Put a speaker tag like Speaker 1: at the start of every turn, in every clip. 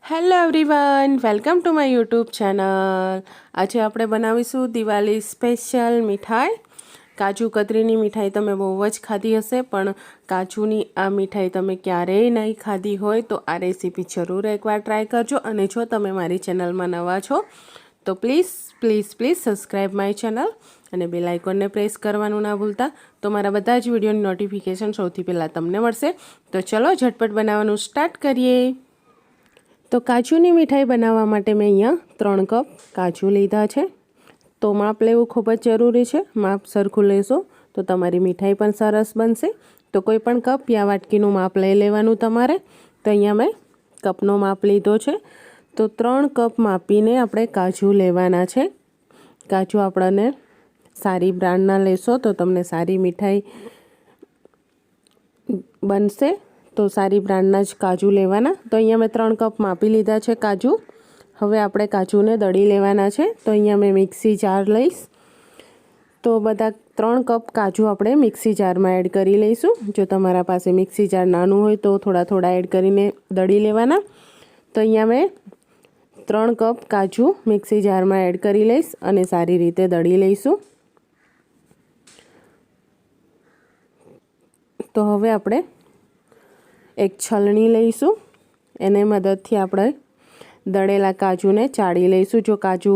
Speaker 1: Hello everyone, welcome to my YouTube channel. આજે આપણે બનાવીશું દિવાળી સ્પેશિયલ મીઠાઈ। કાજુ કતરીની મીઠાઈ તમે બહુ જ ખાધી હશે, પણ કાજુની આ મીઠાઈ તમે ક્યારેય નહીં ખાધી હોય તો આ રેસીપી જરૂર એકવાર ટ્રાય કરજો। અને જો તમે મારી ચેનલમાં નવા છો તો please please please subscribe my channel અને બેલ આઇકોનને પ્રેસ કરવાનું ના ભૂલતા, તો મારા બધા જ વિડીયોની નોટિફિકેશન સૌથી પહેલાં તમને મળશે। તો ચલો ઝટપટ બનાવવાનું સ્ટાર્ટ કરીએ। તો કાજુની મીઠાઈ બનાવવા માટે મેં અહીંયા 3 કપ કાજુ લીધા છે। તો માપ લેવું ખૂબ જ જરૂરી છે। માપ સરખું લેશો તો તમારી મીઠાઈ પણ સરસ બનશે। તો કોઈ પણ કપ યા વાટકીનું માપ લઈ લેવાનું તમારે। તો અહીંયા મેં કપનો માપ લીધો છે। તો 3 કપ માપીને આપણે કાજુ લેવાના છે। કાજુ આપણને સારી બ્રાન્ડના લેશો તો તમને સારી મીઠાઈ બનશે। તો સારી બ્રાન્ડના જ કાજુ લેવાના। તો અહીંયા મેં 3 કપ માપી લીધા છે કાજુ। હવે આપણે કાજુને દળી લેવાના છે। તો અહીંયા મેં મિક્સી જાર લઈશ। તો બધા 3 કપ કાજુ આપણે મિક્સી જારમાં એડ કરી લઈશું। જો તમારા પાસે મિક્સી જાર નાનું હોય તો થોડા થોડા એડ કરીને દળી લેવાના। તો અહીંયા મેં 3 કપ કાજુ મિક્સી જારમાં એડ કરી લઈશ અને સારી રીતે દળી લઈશું। તો હવે આપણે એક છલણી લઈશું, એને મદદથી આપણે દળેલા કાજુને ચાળી લઈશું। જો કાજુ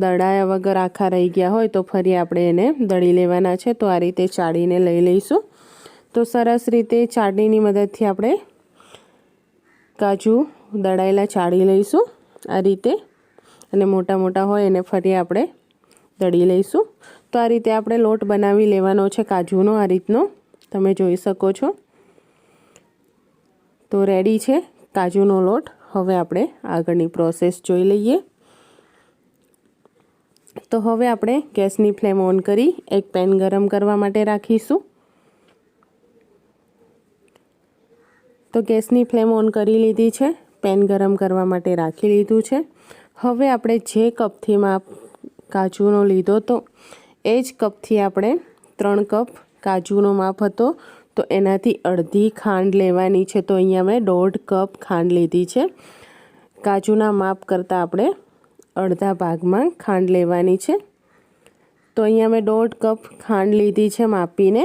Speaker 1: દળાયા વગર આખા રહી ગયા હોય તો ફરી આપણે એને દળી લેવાના છે। તો આ રીતે ચાળીને લઈ લઈશું। તો સરસ રીતે ચાળણીની મદદથી આપણે કાજુ દળાયેલા ચાળી લઈશું આ રીતે, અને મોટા મોટા હોય એને ફરી આપણે દળી લઈશું। તો આ રીતે આપણે લોટ બનાવી લેવાનો છે કાજુનો, આ રીતનો તમે જોઈ શકો છો। તો રેડી છે કાજુનો લોટ। હવે આપણે આગળની પ્રોસેસ જોઈ લઈએ। તો હવે આપણે ગેસની ફ્લેમ ઓન કરી એક પેન ગરમ કરવા માટે રાખીશું। તો ગેસની ફ્લેમ ઓન કરી લીધી છે, પેન ગરમ કરવા માટે રાખી લીધું છે। હવે આપણે જે કપથી માપ કાજુનો લીધો તો એ જ કપથી આપણે 3 કપ કાજુનો માપ હતો તો એનાથી અડધી ખાંડ લેવાની છે। તો અહીંયા મેં 1.5 કપ ખાંડ લીધી છે। કાજુના માપ કરતાં આપણે અડધા ભાગમાં ખાંડ લેવાની છે। તો અહીંયા મેં 1.5 કપ ખાંડ લીધી છે માપીને।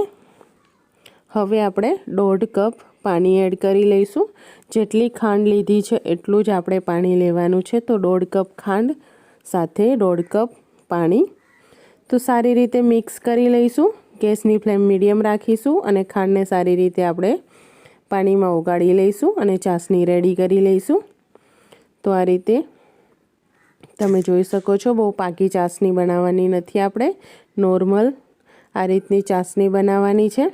Speaker 1: હવે આપણે 1.5 કપ પાણી એડ કરી લઈશું। જેટલી ખાંડ લીધી છે એટલું જ આપણે પાણી લેવાનું છે। તો 1.5 કપ ખાંડ સાથે 1.5 કપ પાણી। તો સારી રીતે મિક્સ કરી લઈશું। ગેસની ફ્લેમ મીડિયમ રાખીશું અને ખાંડને સારી રીતે આપણે પાણીમાં ઓગાળી લઈશું અને ચાસણી રેડી કરી લઈશું। તો આ રીતે તમે જોઈ શકો છો, બહુ પાકી ચાસણી બનાવવાની નથી, આપણે નોર્મલ આ રીતની ચાસણી બનાવવાની છે।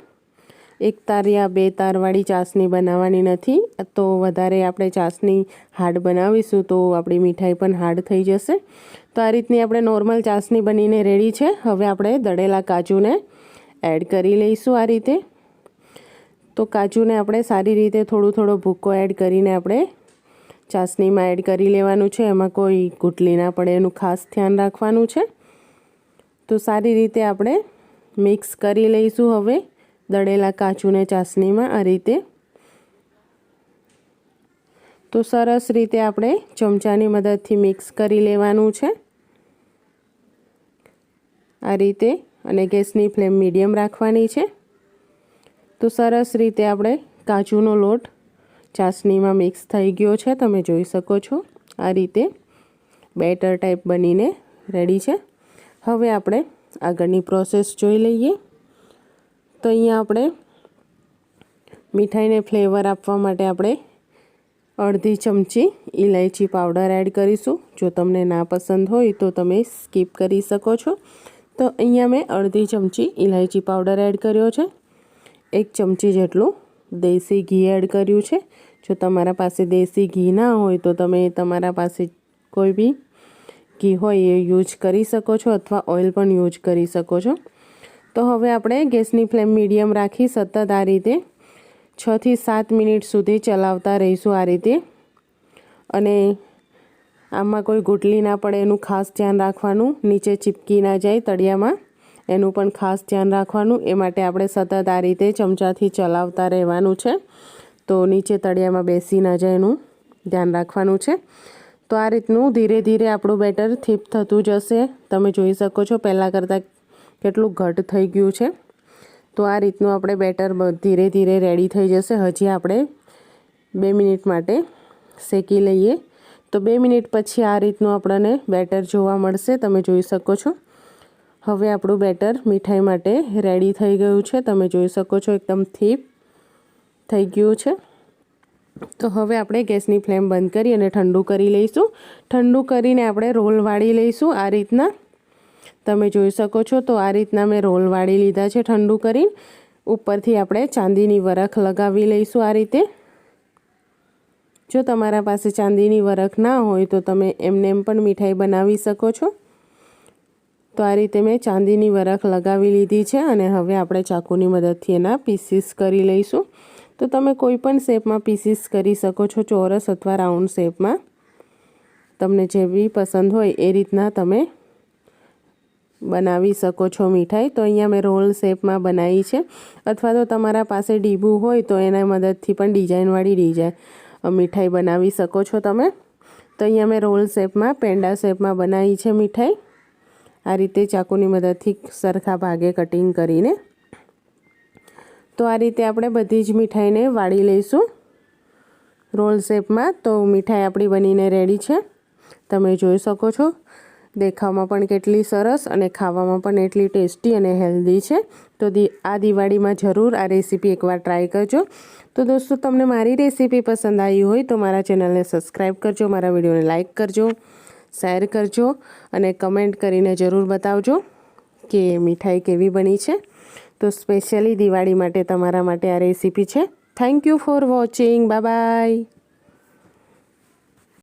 Speaker 1: 1 તાર યા 2 તારવાળી ચાસણી બનાવવાની નથી। તો વધારે આપણે ચાસણી હાર્ડ બનાવીશું તો આપણી મીઠાઈ પણ હાર્ડ થઈ જશે। તો આ રીતની આપણે નોર્મલ ચાસણી બનીને રેડી છે। હવે આપણે દળેલા કાજુને એડ કરી લઈશું આ રીતે। તો કાજુને આપણે સારી રીતે થોડો ભૂકો એડ કરીને આપણે ચાસણીમાં એડ કરી લેવાનું છે। એમાં કોઈ ગુટલી ના પડે એનું ખાસ ધ્યાન રાખવાનું છે। તો સારી રીતે આપણે મિક્સ કરી લઈશું હવે દળેલા કાજુને ચાસણીમાં આ રીતે। તો સરસ રીતે આપણે ચમચાની મદદથી મિક્સ કરી લેવાનું છે આ રીતે, અને ગેસની ફ્લેમ મીડિયમ રાખવાની છે। તો સરસ રીતે આપણે કાજુનો લોટ ચાસણીમાં મિક્સ થઈ ગયો છે, તમે જોઈ શકો છો આ રીતે બેટર ટાઈપ બનીને રેડી છે। હવે આપણે આગળની પ્રોસેસ જોઈ લઈએ। તો અહીંયા આપણે મીઠાઈને ફ્લેવર આપવા માટે આપણે અડધી ચમચી ઇલાયચી પાવડર એડ કરીશું। જો તમને ના પસંદ હોય તો તમે સ્કીપ કરી શકો છો। તો અહીંયા મેં અડધી ચમચી ઇલાયચી પાવડર એડ કર્યો છે। 1 ચમચી જેટલું દેશી ઘી એડ કર્યું છે। જો તમારા પાસે દેશી ઘી ના હોય તો તમે તમારા પાસે કોઈ બી ઘી હોય એ યુઝ કરી શકો છો, અથવા ઓઇલ પણ યુઝ કરી શકો છો। તો હવે આપણે ગેસની ફ્લેમ મીડિયમ રાખી સતત આ રીતે 6 થી 7 મિનિટ સુધી ચલાવતા રહીશું આ રીતે। અને આમાં કોઈ ગુટલી ના પડે એનું ખાસ ધ્યાન રાખવાનું, નીચે ચીપકી ના જાય તળિયામાં એનું પણ ખાસ ધ્યાન રાખવાનું। એ માટે આપણે સતત આ રીતે ચમચાથી ચલાવતા રહેવાનું છે। તો નીચે તળિયામાં બેસી ના જાય એનું ધ્યાન રાખવાનું છે. તો આ રીતનું ધીરે ધીરે આપણું બેટર થીક થતું જશે. તમે જોઈ શકો છો પહેલાં કરતાં કેટલું ઘટ થઈ ગયું છે. તો આ રીતનું આપણે બેટર ધીરે ધીરે રેડી થઈ જશે. હજી આપણે 2 મિનિટ માટે શેકી લઈએ. તો 2 મિનિટ પછી આ રીતનું આપણને બેટર જોવા મળશે. તમે જોઈ શકો છો હવે આપણું બેટર મીઠાઈ માટે રેડી થઈ ગયું છે. તમે જોઈ શકો છો એકદમ થીક થઈ ગયું છે. તો હવે આપણે ગેસની ફ્લેમ બંધ કરી અને ઠંડુ કરી લઈશું. ઠંડુ કરીને આપણે રોલ વાળી લઈશું આ રીતના. તમે જોઈ શકો છો તો આ રીતના મેં રોલ વાળી લીધા છે ઠંડુ કરીને. ઉપરથી આપણે ચાંદીની વરખ લગાવી લઈશું આ રીતે. જો તમારા પાસે ચાંદીની વરખ ના હોય તો તમે એમને પણ મીઠાઈ બનાવી શકો છો. તો આ રીતે મેં ચાંદીની વરખ લગાવી લીધી છે અને હવે આપણે ચાકુની મદદથી એના પીસીસ કરી લઈશું. તો તમે કોઈ પણ શેપમાં પીસીસ કરી શકો છો, ચોરસ અથવા રાઉન્ડ શેપમાં. તમને જેવી પસંદ હોય એ રીતના તમે બનાવી શકો છો મીઠાઈ. તો અહીંયા મેં રોલ શેપમાં બનાવી છે, અથવા તો તમારા પાસે ડીબું હોય તો એના મદદથી પણ ડિઝાઇનવાળી મીઠાઈ બનાવી શકો છો તમે. તો અહીંયા મેં રોલ શેપમાં પેંડા શેપમાં બનાવી છે મીઠાઈ. આ રીતે ચાકુની મદદથી સરખા ભાગે કટિંગ કરીને. તો આ રીતે આપણે બધી જ મીઠાઈને વાળી લઈશું રોલ શેપમાં. તો મીઠાઈ આપણી બનીને રેડી છે. તમે જોઈ શકો છો દેખાવમાં પણ કેટલી સરસ અને ખાવામાં પણ એટલી ટેસ્ટી અને હેલ્ધી છે. તો આ દિવાળીમાં જરૂર આ રેસીપી એકવાર ટ્રાય કરજો. તો દોસ્તો તમને મારી રેસીપી પસંદ આવી હોય તો મારા ચેનલને સબસ્ક્રાઈબ કરજો, મારા વિડીયોને લાઇક કરજો, શેર કરજો અને કમેન્ટ કરીને જરૂર બતાવજો કે મીઠાઈ કેવી બની છે. તો સ્પેશિયલી દિવાળી માટે તમારા માટે આ રેસીપી છે. Thank you for watching. Bye bye.